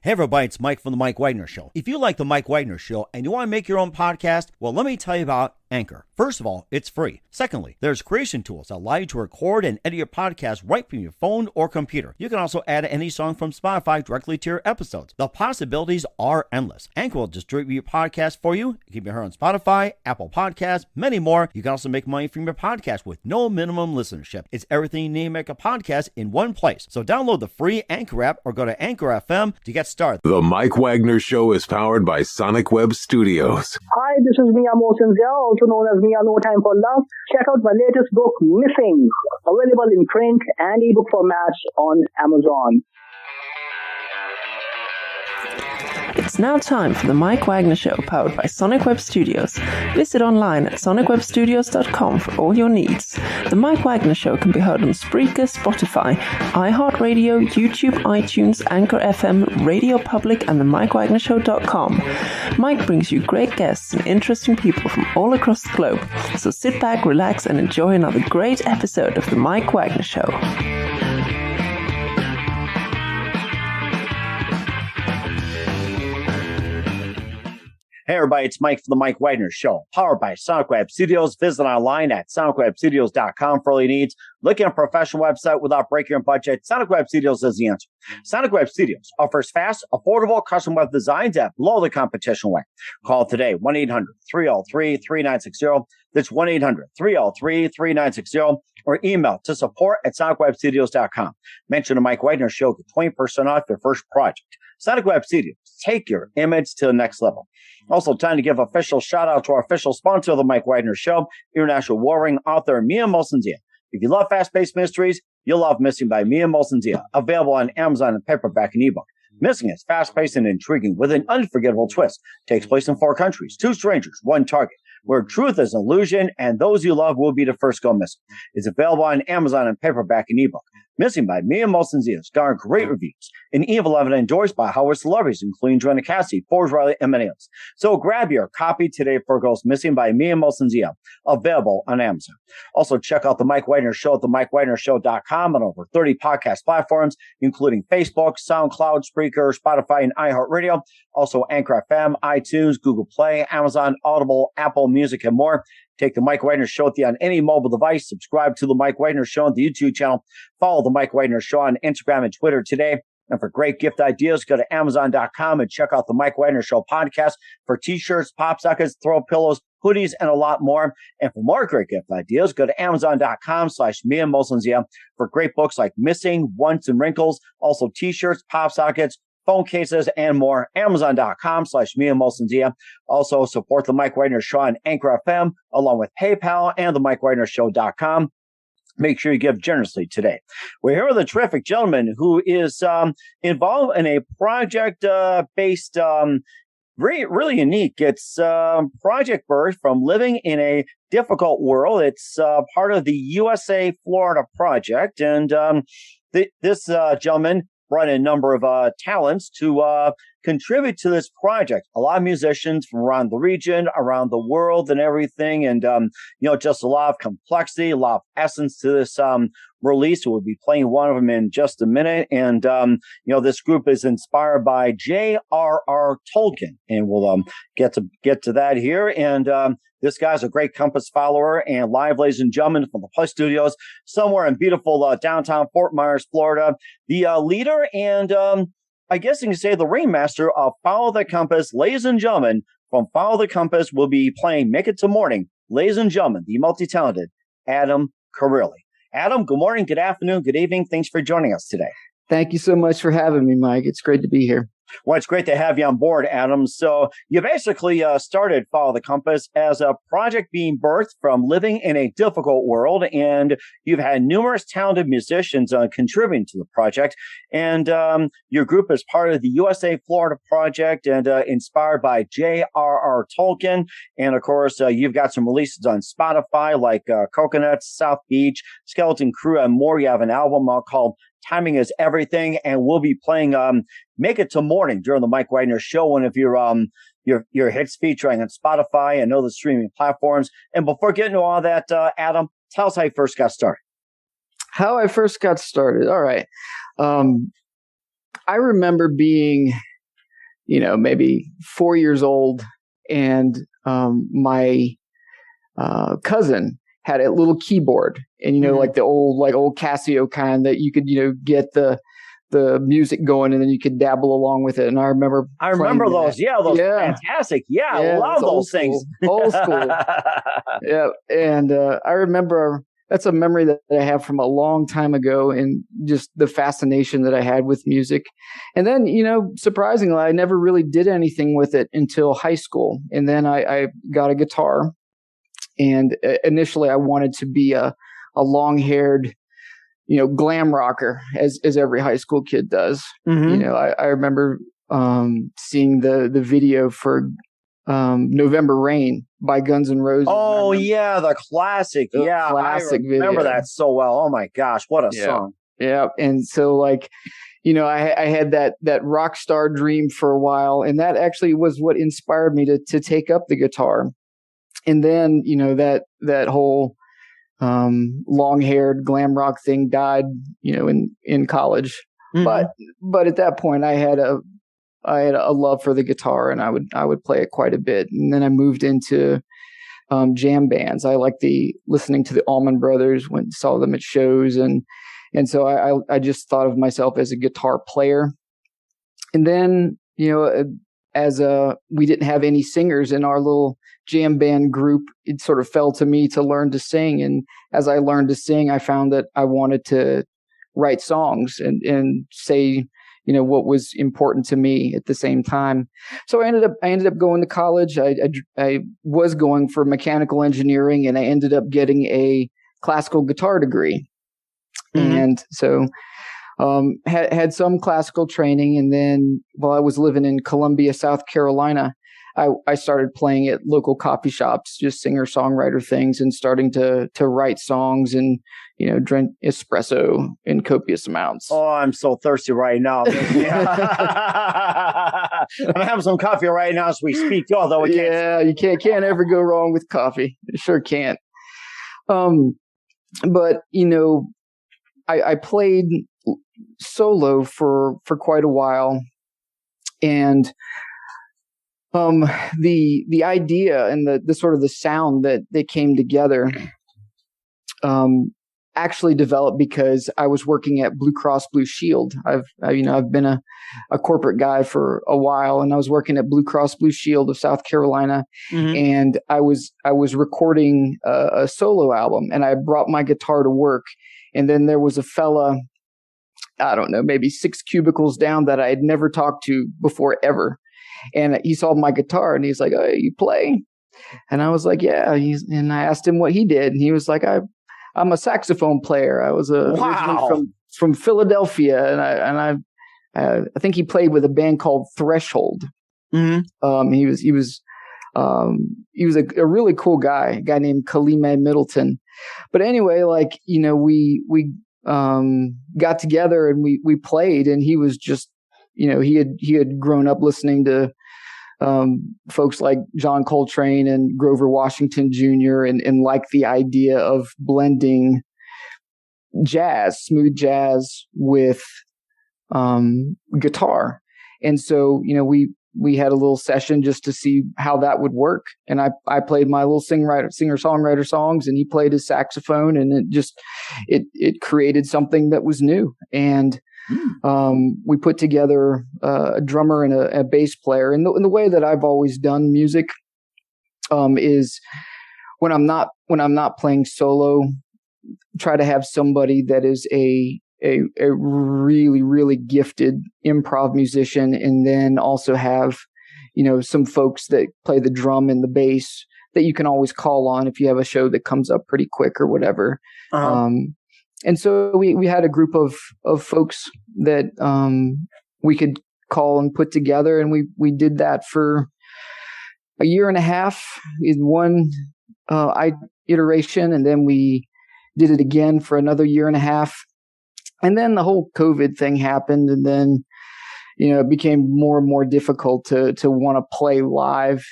Hey everybody, it's Mike from The Mike Wagner Show. If you like The Mike Wagner Show and you want to make your own podcast, well, let me tell you about Anchor. First of all, it's free. Secondly, there's creation tools that allow you to record and edit your podcast right from your phone or computer. You can also add any song from Spotify directly to your episodes. The possibilities are endless. Anchor will distribute your podcast for you. You can be heard on Spotify, Apple Podcasts, many more. You can also make money from your podcast with no minimum listenership. It's everything you need to make a podcast in one place. So download the free Anchor app or go to Anchor FM to get started. The Mike Wagner Show is powered by Sonic Web Studios. Hi, this is Mia Mosensia, also known as Mia No Time for Love. Check out my latest book, Missing, available in print and ebook formats on Amazon. It's now time for the Mike Wagner Show, powered by Sonic Web Studios. Visit online at sonicwebstudios.com for all your needs. The Mike Wagner Show can be heard on Spreaker, Spotify, iHeartRadio, YouTube, iTunes, Anchor FM, Radio Public, and the MikeWagnerShow.com. Mike brings you great guests and interesting people from all across the globe. So sit back, relax, and enjoy another great episode of the Mike Wagner Show. Hey everybody, it's Mike from The Mike Wagner Show, powered by Sonic Web Studios. Visit online at sonicwebstudios.com for all your needs. Looking at a professional website without breaking your budget? Sonic Web Studios is the answer. Sonic Web Studios offers fast, affordable custom web designs at below the competition rate. Call today, 1-800-303-3960. That's 1-800-303-3960. Or email to support@sonicwebstudios.com. Mention the Mike Wagner Show, get 20% off your first project. Sonic Web Studios, take your image to the next level. Also, time to give official shout out to our official sponsor of the Mike Wagner Show, international warring author Mia Mosensia. If you love fast-paced mysteries, you'll love Missing by Mia Mosensia, available on Amazon in paperback and ebook. Missing is fast-paced and intriguing with an unforgettable twist. Takes place in 4 countries, 2 strangers, 1 target, where truth is an illusion and those you love will be the first go missing. It's available on Amazon in paperback and ebook. Missing by Mia Mosensia has garnered great reviews and even endorsed by Hollywood celebrities, including Joanna Cassidy, Forbes Riley, and many others. So grab your copy today for Girls Missing by Mia Mosensia, available on Amazon. Also, check out The Mike Wagner Show at themikewagnershow.com on over 30 podcast platforms, including Facebook, SoundCloud, Spreaker, Spotify, and iHeartRadio. Also, Anchor FM, iTunes, Google Play, Amazon, Audible, Apple Music, and more. Take the Mike Wagner Show with you on any mobile device. Subscribe to the Mike Wagner Show on the YouTube channel. Follow the Mike Wagner Show on Instagram and Twitter today. And for great gift ideas, go to Amazon.com and check out the Mike Wagner Show podcast for t-shirts, pop sockets, throw pillows, hoodies, and a lot more. And for more great gift ideas, go to Amazon.com/Mia Mosensia for great books like Missing, Once, and Wrinkles. Also t-shirts, pop sockets, phone cases, and more. Amazon.com/Mia Mosensia. Also support the Mike Wagner Show on Anchor FM, along with PayPal and the MikeWagnerShow.com. Make sure you give generously today. We're here with a terrific gentleman who is involved in a project based, really unique. It's Project Birth from Living in a Difficult World. It's part of the USA Florida project. And this gentleman brought in a number of talents to contribute to this project. A lot of musicians from around the region, around the world, and everything. And, just a lot of complexity, a lot of essence to this release. We'll be playing one of them in just a minute. And, this group is inspired by J.R.R. Tolkien. And we'll get to that here. And this guy's a great Compass follower and live, ladies and gentlemen, from the Plus Studios, somewhere in beautiful downtown Fort Myers, Florida. The leader and I guess you can say the ringmaster of Follow the Compass. Ladies and gentlemen, from Follow the Compass will be playing Make It to Morning. Ladies and gentlemen, the multi-talented Adam Carilli. Adam, good morning, good afternoon, good evening. Thanks for joining us today. Thank you so much for having me, Mike. It's great to be here. Well, it's great to have you on board, Adam. So you basically started Follow the Compass as a project being birthed from living in a difficult world, and you've had numerous talented musicians contributing to the project. And your group is part of the USA Florida project and inspired by J.R.R. Tolkien. And of course, you've got some releases on Spotify like Coconuts, South Beach, Skeleton Crew, and more. You have an album called Timing is Everything, and we'll be playing Make It to Morning during the Mike Wagner Show, one of your hits featuring on Spotify and other streaming platforms. And before getting to all that, Adam, tell us how you first got started. How I first got started. All right. I remember being maybe 4 years old, and my cousin had a little keyboard, and like the old Casio kind that you could get the music going, and then you could dabble along with it. And I remember those. Yeah, those fantastic. Yeah, I love those things. Old school. Yeah, and I remember that's a memory that I have from a long time ago, and just the fascination that I had with music. And then, surprisingly, I never really did anything with it until high school. And then I got a guitar, and initially I wanted to be a long-haired, glam rocker, as every high school kid does. I remember seeing the video for November Rain by Guns N' Roses. Oh yeah, the classic. Classic I remember video. that so well. Oh my gosh, what a song. Yeah. And so I had that rock star dream for a while, and that actually was what inspired me to take up the guitar. And then, that whole long-haired glam rock thing died, in college. But at that point I had a love for the guitar, and I would play it quite a bit. And then I moved into jam bands. I liked listening to the Allman Brothers, saw them at shows, and so I just thought of myself as a guitar player. And then, as we didn't have any singers in our little jam band group, it sort of fell to me to learn to sing. And as I learned to sing, I found that I wanted to write songs and say, what was important to me at the same time. So I ended up going to college. I was going for mechanical engineering, and I ended up getting a classical guitar degree. And so had some classical training. And then while I was living in Columbia, South Carolina, I started playing at local coffee shops, just singer-songwriter things, and starting to write songs and, drink espresso in copious amounts. Oh, I'm so thirsty right now. I'm having some coffee right now as we speak, although you can't ever go wrong with coffee. You sure can't. But, I played solo for quite a while, and the idea and the sort of the sound that came together actually developed because I was working at Blue Cross Blue Shield. I've been a corporate guy for a while, and I was working at Blue Cross Blue Shield of South Carolina, and I was recording a solo album, and I brought my guitar to work. And then there was a fella, I don't know, maybe 6 cubicles down that I had never talked to before ever. And he saw my guitar, and he's like, "Oh, you play?" And I was like, "Yeah." And I asked him what he did, and he was like, "I'm a saxophone player. I was originally from Philadelphia, and I think he played with a band called Threshold." He was a really cool guy, a guy named Kalime Middleton. But anyway, we got together and we played, and he was just, he had grown up listening to folks like John Coltrane and Grover Washington Jr. and liked the idea of blending smooth jazz with guitar. And so, we had a little session just to see how that would work. And I played my little singer-songwriter songs, and he played his saxophone, and it created something that was new. And we put together a drummer and a bass player. And the way that I've always done music is when I'm not playing solo, try to have somebody that is a really, really gifted improv musician, and then also have, some folks that play the drum and the bass that you can always call on if you have a show that comes up pretty quick or whatever. And so we had a group of folks that we could call and put together, and we did that for a year and a half in one iteration, and then we did it again for another year and a half. And then the whole COVID thing happened, and then, it became more and more difficult to want to play live,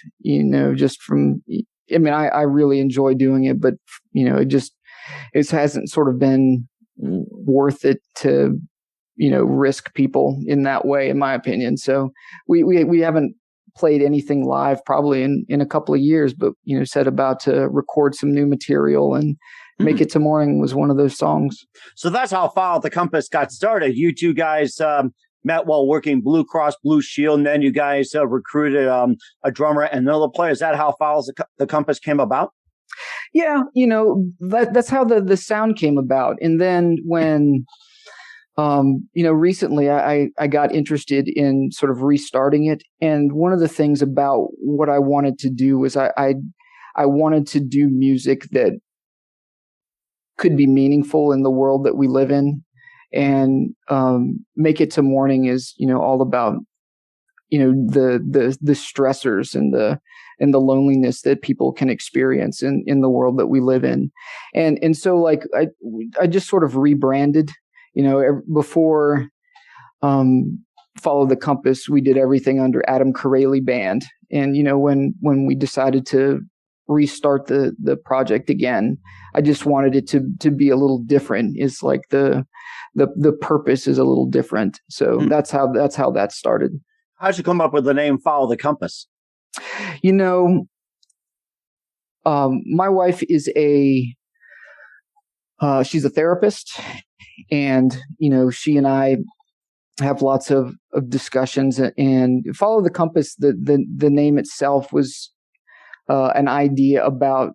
just from, I really enjoy doing it, but, it hasn't sort of been worth it to, risk people in that way, in my opinion. So we haven't played anything live probably in a couple of years, but set about to record some new material, and Make It to Morning was one of those songs. So that's how Follow the Compass got started. You two guys met while working Blue Cross Blue Shield, and then you guys recruited a drummer and another player. Is that how Follow the Compass came about? Yeah, that's how the sound came about. And then when recently I got interested in sort of restarting it. And one of the things about what I wanted to do was I wanted to do music that could be meaningful in the world that we live in. And Make It to Morning is, all about, the stressors and the loneliness that people can experience in the world that we live in. And so like I just sort of rebranded. Before Follow the Compass, we did everything under Adam Corrali Band. And, when we decided to restart the project again, I just wanted it to be a little different. It's like the purpose is a little different. So that's how that started. How'd you come up with the name Follow the Compass? My wife is she's a therapist. And, she and I have lots of discussions, and Follow the Compass, the name itself was an idea about,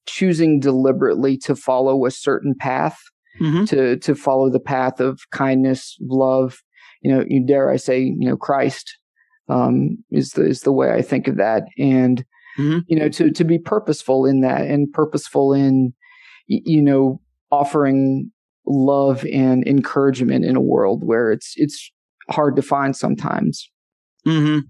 choosing deliberately to follow a certain path, to follow the path of kindness, love, dare I say, Christ is the way I think of that. And, to be purposeful in that, and purposeful in, offering love and encouragement in a world where it's hard to find sometimes. And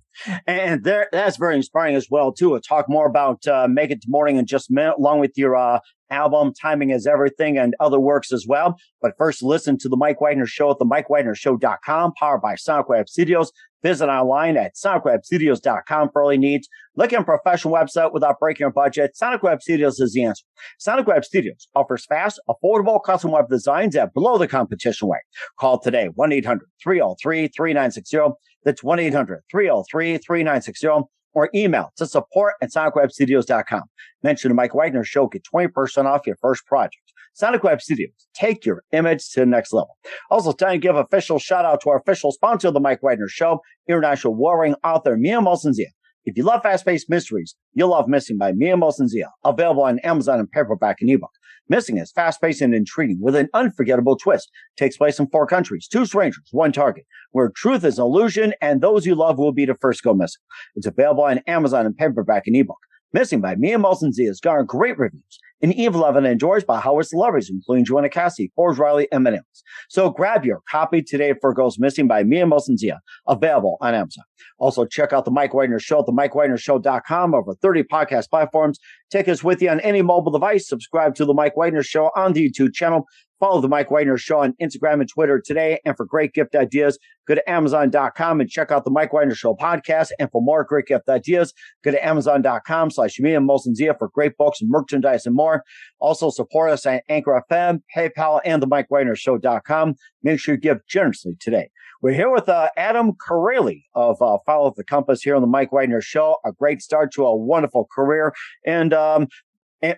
that's very inspiring as well, too. We'll talk more about Make It to Morning in just a minute, along with your album, Timing is Everything, and other works as well. But first, listen to The Mike Wagner Show at themikewagnershow.com, powered by Sonic Web Studios. Visit online at sonicwebstudios.com for all your needs. Looking at a professional website without breaking your budget? Sonic Web Studios is the answer. Sonic Web Studios offers fast, affordable custom web designs at below the competition rate. Call today, 1-800-303-3960. That's 1-800-303-3960. Or email to support@sonicwebstudios.com. Mention the Mike Wagner Show. Get 20% off your first project. Sonic Web Studios. Take your image to the next level. Also, time to give official shout out to our official sponsor of the Mike Wagner Show, international warring author Mia Molson-Zia. If you love fast-paced mysteries, you'll love Missing by Mia Molson-Zia, available on Amazon in paperback and ebook. Missing is fast-paced and intriguing with an unforgettable twist. Takes place in 4 countries, 2 strangers, 1 target, where truth is an illusion and those you love will be the first to go missing. It's available on Amazon in paperback and ebook. Missing by Mia Molson-Zia has garnered great reviews and even loved and enjoyed by Howard celebrities, including Joanna Cassidy, Forbes Riley, and many others. So grab your copy today for Goes Missing by Mia Molson-Zia, available on Amazon. Also, check out The Mike Wagner Show at themikewagnershow.com, over 30 podcast platforms. Take us with you on any mobile device. Subscribe to The Mike Wagner Show on the YouTube channel. Follow The Mike Wagner Show on Instagram and Twitter today. And for great gift ideas, go to Amazon.com and check out The Mike Wagner Show podcast. And for more great gift ideas, go to Amazon.com/Mia Molson-Zia for great books and merchandise and more. Also, support us at Anchor FM, PayPal, and TheMikeWagnerShow.com. Make sure you give generously today. We're here with Adam Corrali of Follow the Compass here on The Mike Wagner Show. A great start to a wonderful career. And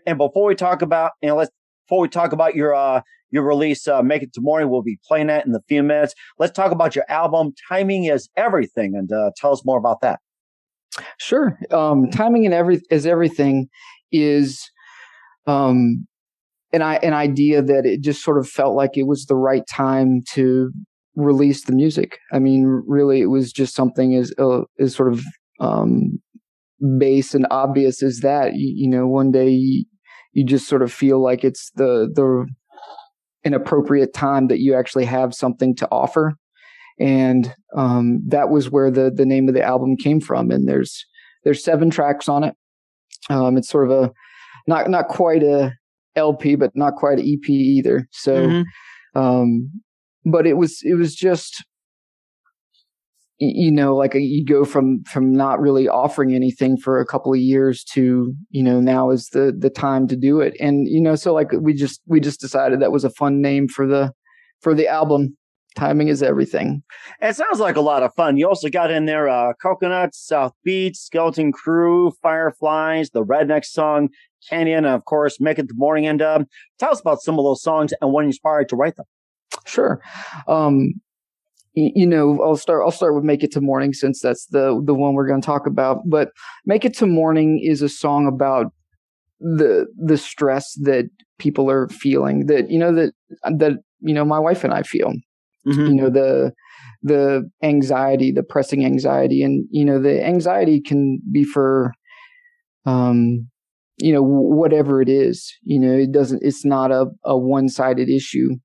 before we talk about, your release, Make It to Morning, we'll be playing that in a few minutes. Let's talk about your album, Timing is Everything, and tell us more about that. Sure. Timing is Everything is an idea that it just sort of felt like it was the right time to release the music. I mean, really, it was just something as sort of base and obvious as that. One day you just sort of feel like it's an appropriate time that you actually have something to offer. And that was where the name of the album came from. And there's 7 tracks on it. It's sort of a not quite a LP, but not quite an EP either. So, but it was just, like you go from not really offering anything for a couple of years to, now is the time to do it. And, so like we just decided that was a fun name for the for the album, Timing is Everything. It sounds like a lot of fun. You also got in there Coconuts, South Beach, Skeleton Crew, Fireflies, the Redneck song, Canyon, and of course, Make It the Morning. And tell us about some of those songs and what inspired to write them. Sure. I'll start with Make It to Morning, since that's the one we're going to talk about. But Make It to Morning is a song about the stress that people are feeling, that my wife and I feel. Mm-hmm. The anxiety, the pressing anxiety, and the anxiety can be for whatever it is. It's not a one-sided issue.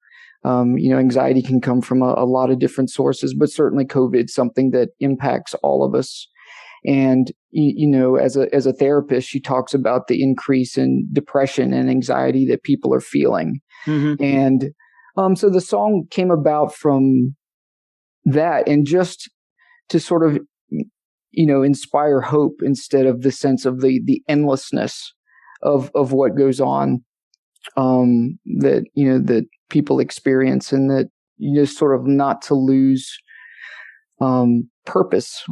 Anxiety can come from a lot of different sources, but certainly COVID is something that impacts all of us. And, as a therapist, she talks about the increase in depression and anxiety that people are feeling. Mm-hmm. And so the song came about from that, and just to sort of, inspire hope instead of the sense of the endlessness of what goes on, that people experience, and that just sort of not to lose purpose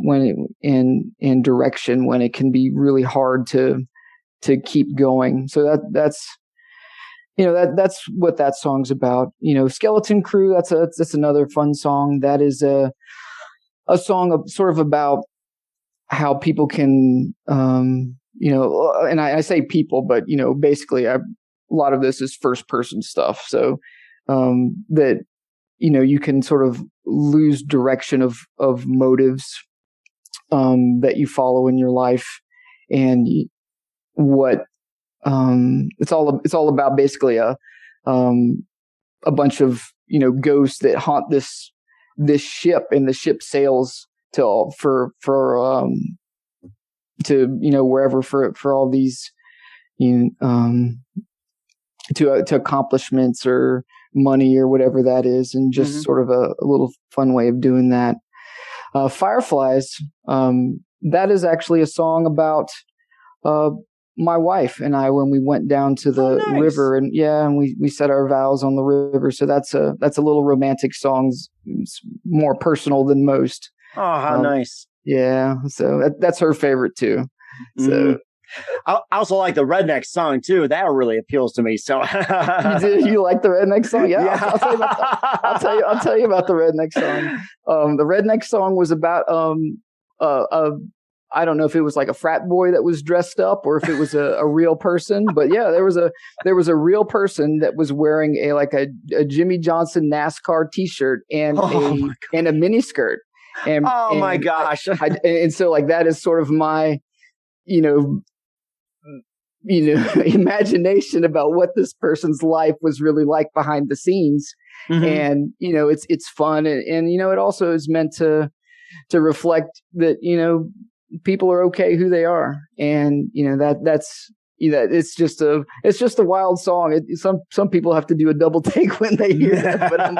in direction when it can be really hard to keep going. So that's what that song's about. Skeleton Crew, that's another fun song. That is a song sort of about how people can, and I say people, but basically a lot of this is first person stuff. So that you can sort of lose direction of motives that you follow in your life, and what it's all about. Basically a bunch of ghosts that haunt this ship, and the ship sails to wherever for all these to accomplishments or money or whatever that is, and just mm-hmm. sort of a little fun way of doing that. Fireflies, that is actually a song about my wife and I when we went down to the river, and we said our vows on the river. So that's a little romantic song. It's more personal than most. Oh, how nice! Yeah, so that's her favorite too. So. Mm-hmm. I also like the Redneck song too. That really appeals to me. So you like the Redneck song? Yeah. I'll tell you about that. I'll tell you about the Redneck song. The Redneck song was about I don't know if it was like a frat boy that was dressed up, or if it was a real person. But yeah, there was a real person that was wearing a Jimmy Johnson NASCAR T-shirt and a mini skirt. And my gosh! And so that is sort of my imagination about what this person's life was really like behind the scenes. Mm-hmm. And it's fun, and it also is meant to reflect that people are okay who they are, and that's it's just a wild song. Some people have to do a double take when they hear that, but I'm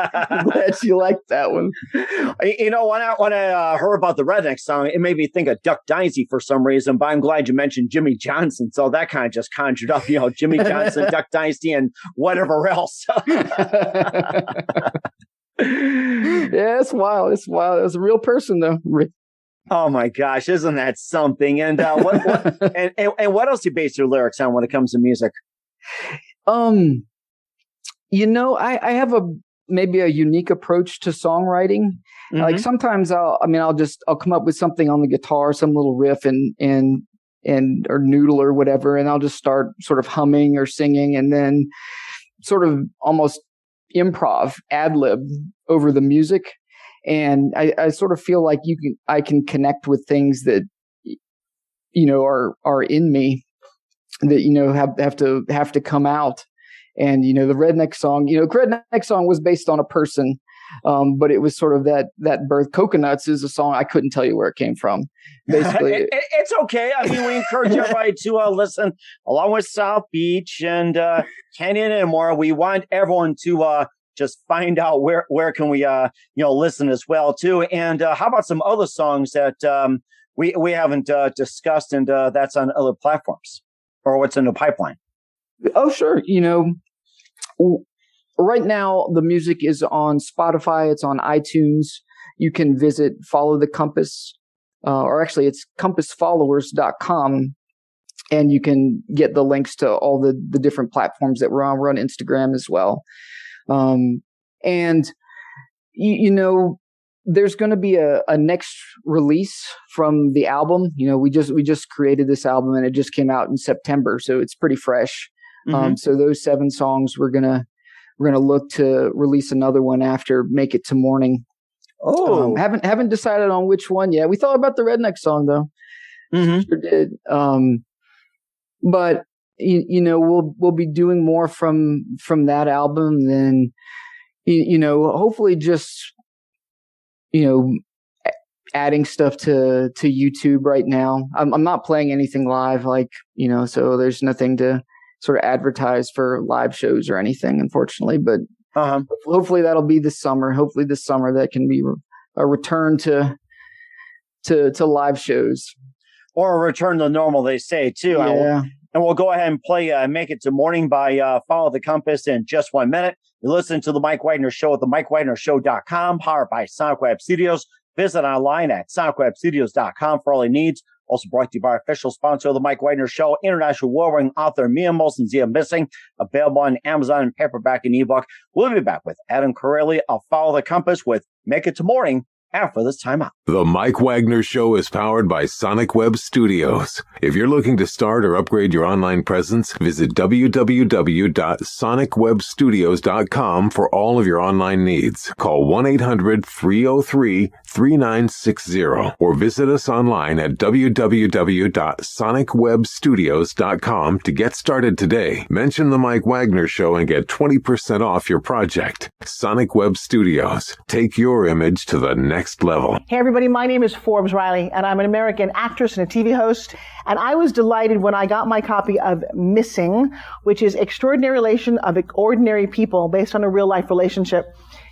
glad you like that one. When I heard about the Redneck song, it made me think of Duck Dynasty for some reason, but I'm glad you mentioned Jimmy Johnson. So that kind of just conjured up, Jimmy Johnson, Duck Dynasty, and whatever else. Yeah, it's wild. It's wild. It was a real person, though. Oh my gosh, isn't that something? And what else do you base your lyrics on when it comes to music? I have maybe a unique approach to songwriting. Mm-hmm. Like sometimes I'll come up with something on the guitar, some little riff and or noodle or whatever, and I'll just start sort of humming or singing, and then sort of almost improv, ad lib over the music. And I sort of feel like I can connect with things that, are in me that, have to come out. And, the Redneck song, Redneck song was based on a person. But it was sort of that birth. Coconuts is a song I couldn't tell you where it came from. Basically, it's okay. I mean, we encourage everybody to listen along with South Beach and Canyon and more. We want everyone to just find out where can we listen as well too. And how about some other songs that we haven't discussed and that's on other platforms or what's in the pipeline? Oh, sure. right now, the music is on Spotify. It's on iTunes. You can visit Follow the Compass, or actually it's compassfollowers.com. And you can get the links to all the different platforms that we're on. We're on Instagram as well. And, there's going to be a next release from the album. We just created this album and it just came out in September. So it's pretty fresh. Mm-hmm. So those 7 songs, we're going to look to release another one after Make It to Morning. Oh, haven't decided on which one yet. We thought about the Redneck song though. Mm-hmm. Sure did. But we'll be doing more from that album than hopefully just adding stuff to YouTube right now. I'm not playing anything live, so there's nothing to sort of advertise for live shows or anything, unfortunately. But hopefully that'll be this summer. Hopefully this summer that can be a return to live shows. Or a return to normal, they say, too. Yeah. And we'll go ahead and play Make It to Morning by Follow the Compass in just 1 minute. You're listening to The Mike Wagner Show at themikewagnershow.com, powered by Sonic Web Studios. Visit online at sonicwebstudios.com for all your needs. Also brought to you by our official sponsor of The Mike Wagner Show, international award-winning author Mia Mullins, Missing, available on Amazon and paperback and ebook. We'll be back with Adam Corelli of Follow the Compass with Make It to Morning after this time out. The Mike Wagner Show is powered by Sonic Web Studios. If you're looking to start or upgrade your online presence, visit www.sonicwebstudios.com for all of your online needs. Call 1-800-303-3960 or visit us online at www.sonicwebstudios.com to get started today. Mention The Mike Wagner Show and get 20% off your project. Sonic Web Studios. Take your image to the next level. Hey everybody, my name is Forbes Riley and I'm an American actress and a TV host, and I was delighted when I got my copy of Missing, which is Extraordinary Relation of Ordinary People based on a real life relationship.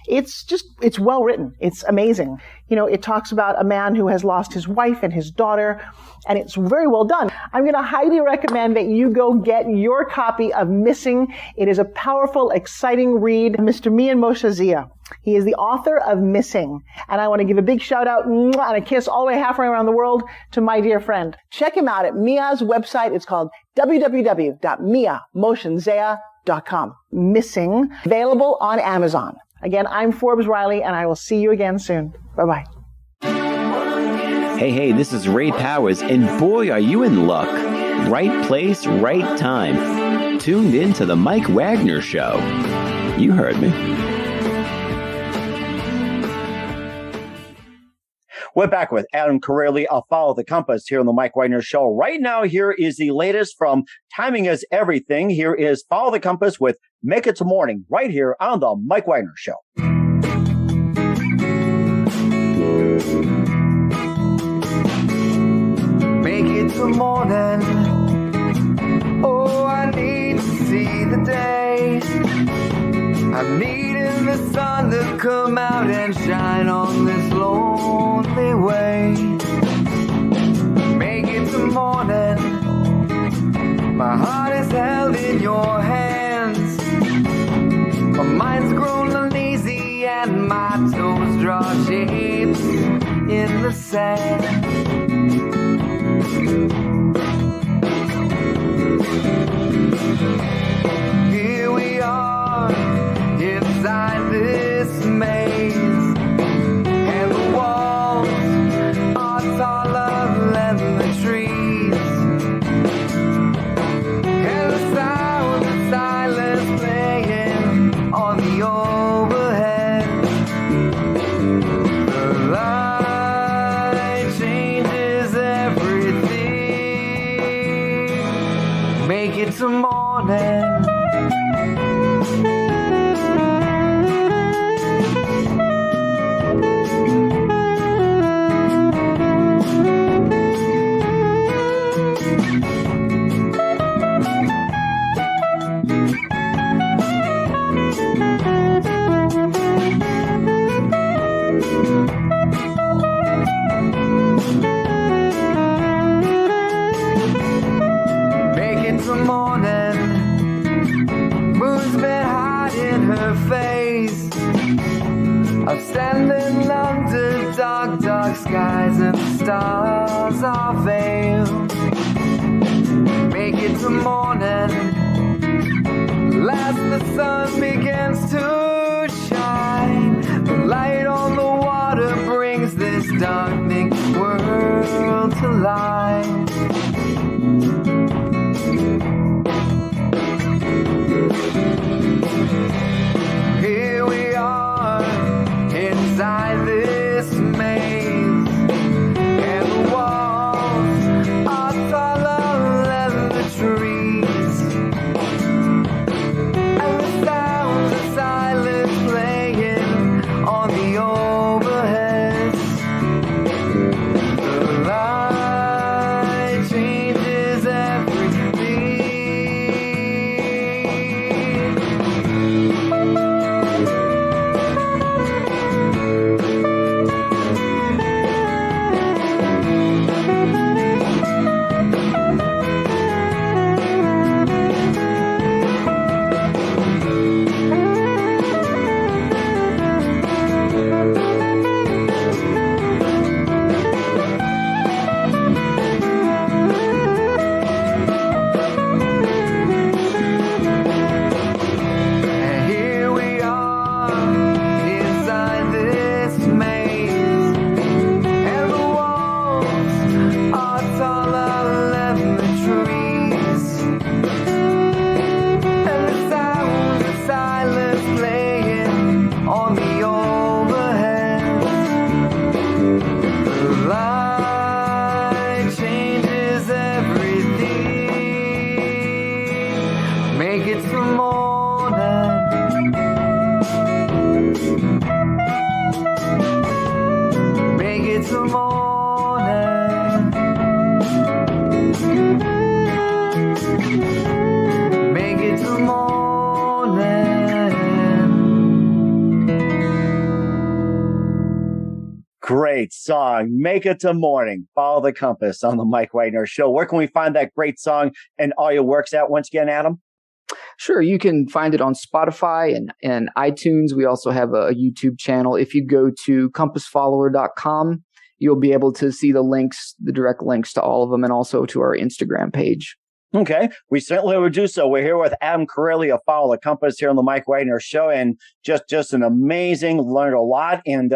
It's well written. It's amazing. It talks about a man who has lost his wife and his daughter, and it's very well done. I'm going to highly recommend that you go get your copy of Missing. It is a powerful, exciting read. Mr. Mian Moshe Zia. He is the author of Missing. And I want to give a big shout out and a kiss all the way halfway around the world to my dear friend. Check him out at Mia's website. It's called www.miamoshenzea.com. Missing. Available on Amazon. Again, I'm Forbes Riley, and I will see you again soon. Bye-bye. Hey, this is Ray Powers, and boy, are you in luck. Right place, right time. Tuned in to The Mike Wagner Show. You heard me. We're back with Adam Corelli of Follow the Compass here on The Mike Wagner Show. Right now, here is the latest from Timing Is Everything. Here is Follow the Compass with Make It to Morning right here on The Mike Wagner Show. Make it to morning. Oh, I need to see the day. I'm needing the sun to come out and shine on this lonely way. Make it to morning. My heart is held in your hands. My mind's grown uneasy and my toes draw shapes in the sand. Here we are inside this maze, and the walls are taller than the trees, and the sound of silence playing on the overhead. The light changes everything. Make it to morning. Make it to morning. and the stars are veiled. Make it to morning, last the sun begins to shine. The light on the water brings this darkening world to life. Here we are inside this maze, and the walls are taller than the trees, and the sounds of silence playing on the overheads. The light changes everything. And here we are inside this maze, and the walls are taller than the trees, and the sounds of silence playing on the overhead. The light changes everything. Make it till morning. Make it till morning. Make it till morning. Great song. Make It to Morning. Follow the Compass on the Mike Wagner Show. Where can we find that great song and all your works at once again, Adam? Sure, you can find it on Spotify and iTunes. We also have a YouTube channel. If you go to compassfollower.com, you'll be able to see the links, the direct links to all of them, and also to our Instagram page. Okay, we certainly will do so. We're here with Adam Corelli of Follow the Compass here on the Mike Wagner Show, and just an amazing, learned a lot, and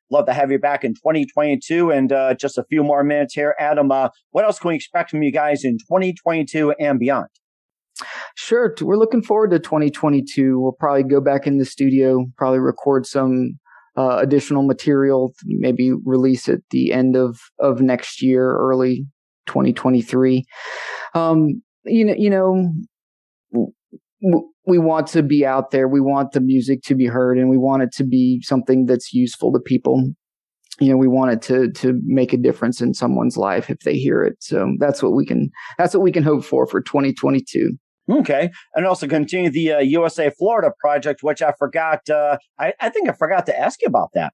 love to have you back in 2022. And just a few more minutes here, Adam. What else can we expect from you guys in 2022 and beyond? Sure, we're looking forward to 2022. We'll probably go back in the studio, probably record some additional material, maybe release at the end of next year, early 2023. We want to be out there. We want the music to be heard, and we want it to be something that's useful to people. We want it to make a difference in someone's life if they hear it. So that's what we can hope for 2022. Okay. And also continue the USA Florida project, which I forgot. I think I forgot to ask you about that.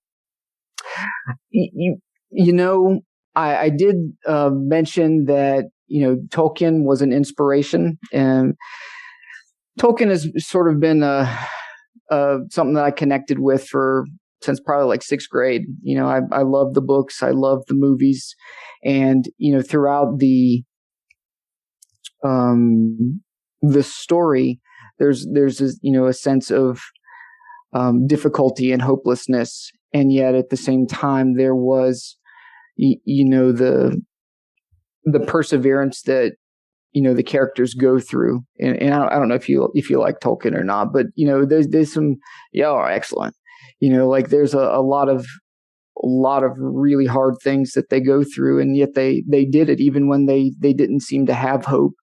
I did mention that, Tolkien was an inspiration, and Tolkien has sort of been something that I connected with since probably like sixth grade. I love the books. I love the movies. And, throughout the story, there's a sense of difficulty and hopelessness. And yet at the same time, there was, the perseverance that, the characters go through. And I don't know if you like Tolkien or not, but, there's some, excellent. There's a lot of really hard things that they go through, and yet they did it even when they didn't seem to have hope.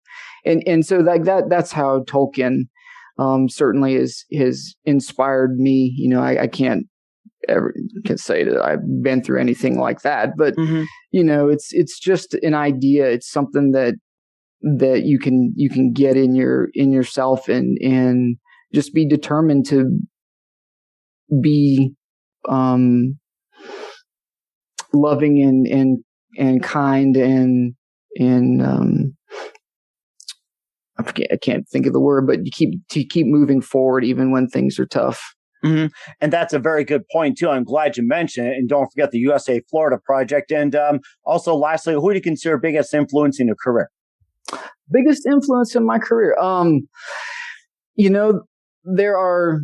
And so like that's how Tolkien certainly has inspired me. I can't say that I've been through anything like that, but it's just an idea. It's something that you can get in yourself and just be determined to be loving and kind and I can't think of the word, but you keep moving forward even when things are tough. Mm-hmm. And that's a very good point, too. I'm glad you mentioned it. And don't forget the USA Florida project. And also, lastly, who do you consider biggest influence in your career? Biggest influence in my career? There are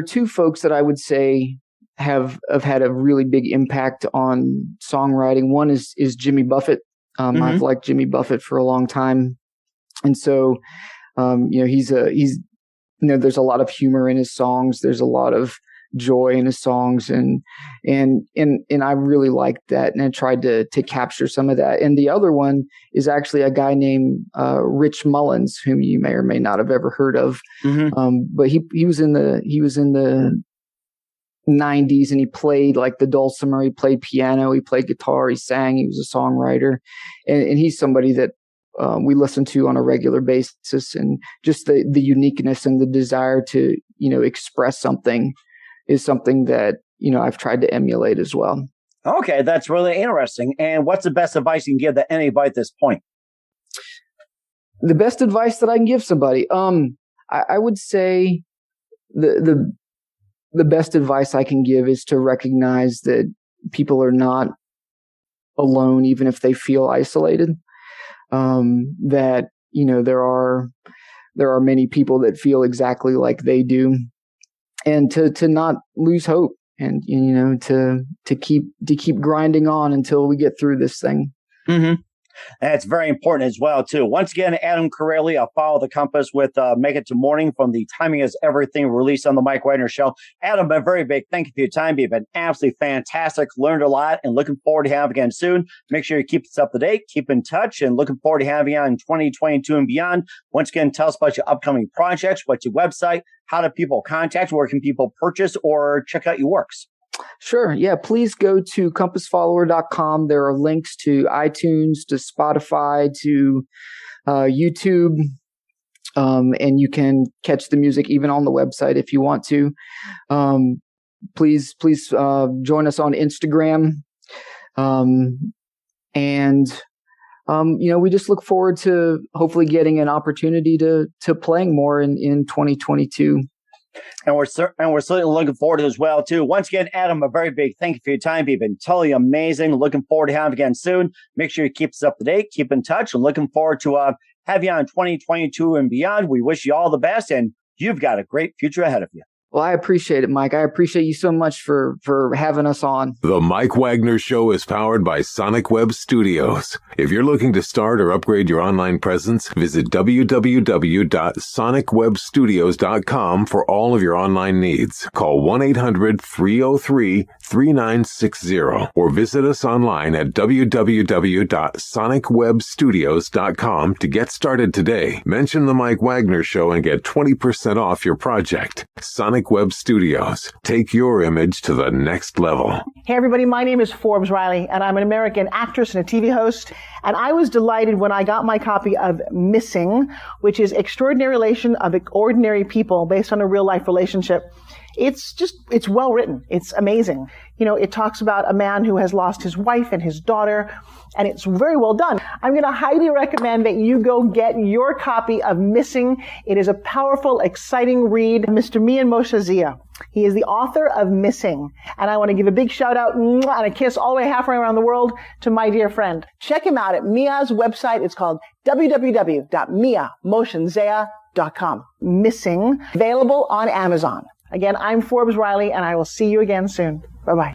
two folks that I would say have had a really big impact on songwriting. One is Jimmy Buffett. I've liked Jimmy Buffett for a long time. And so, he's there's a lot of humor in his songs. There's a lot of joy in his songs, and I really liked that, and I tried to capture some of that. And the other one is actually a guy named Rich Mullins, whom you may or may not have ever heard of. But he was in the 90s, and he played like the dulcimer, he played piano, he played guitar, he sang, he was a songwriter, and he's somebody that we listen to on a regular basis, and just the uniqueness and the desire to, express something is something that, I've tried to emulate as well. Okay, that's really interesting. And what's the best advice you can give to anybody at this point? The best advice that I can give somebody, I would say the best advice I can give is to recognize that people are not alone, even if they feel isolated. That, there are many people that feel exactly like they do, and to not lose hope, and, to keep grinding on until we get through this thing. And it's very important as well, too. Once again, Adam Corelli, Follow the Compass with Make It to Morning from the Timing Is Everything released on the Mike Wagner Show. Adam, a very big thank you for your time. You've been absolutely fantastic, learned a lot, and looking forward to having you again soon. Make sure you keep us up to date, keep in touch, and looking forward to having you on in 2022 and beyond. Once again, tell us about your upcoming projects, what's your website, how do people contact you, where can people purchase or check out your works? Sure. Yeah. Please go to compassfollower.com. There are links to iTunes, to Spotify, to YouTube, and you can catch the music even on the website if you want to. Please join us on Instagram. We just look forward to hopefully getting an opportunity to playing more in 2022. And we're certainly looking forward to it as well, too. Once again, Adam, a very big thank you for your time. You've been totally amazing. Looking forward to having you again soon. Make sure you keep us up to date, keep in touch, and looking forward to have you on 2022 and beyond. We wish you all the best, and you've got a great future ahead of you. Well, I appreciate it, Mike. I appreciate you so much for having us on. The Mike Wagner Show is powered by Sonic Web Studios. If you're looking to start or upgrade your online presence, visit www.sonicwebstudios.com for all of your online needs. Call 1-800-303-3960 or visit us online at www.sonicwebstudios.com to get started today. Mention the Mike Wagner Show and get 20% off your project. Sonic Web Studios. Take your image to the next level. Hey, everybody. My name is Forbes Riley, and I'm an American actress and a TV host. And I was delighted when I got my copy of Missing, which is Extraordinary Relation of Ordinary People based on a real-life relationship. It's well written. It's amazing. It talks about a man who has lost his wife and his daughter, and it's very well done. I'm going to highly recommend that you go get your copy of Missing. It is a powerful, exciting read. Mr. Mian Moshe Zia. He is the author of Missing. And I want to give a big shout out and a kiss all the way halfway around the world to my dear friend. Check him out at Mia's website. It's called www.miamotionzea.com. Missing. Available on Amazon. Again, I'm Forbes Riley, and I will see you again soon. Bye-bye.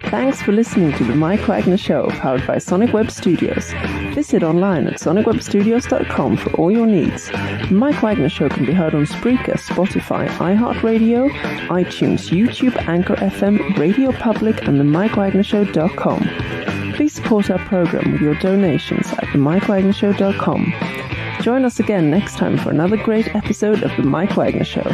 Thanks for listening to The Mike Wagner Show, powered by Sonic Web Studios. Visit online at sonicwebstudios.com for all your needs. The Mike Wagner Show can be heard on Spreaker, Spotify, iHeartRadio, iTunes, YouTube, Anchor FM, Radio Public, and themikewagnershow.com. Please support our program with your donations at themikewagnershow.com. Join us again next time for another great episode of The Mike Wagner Show.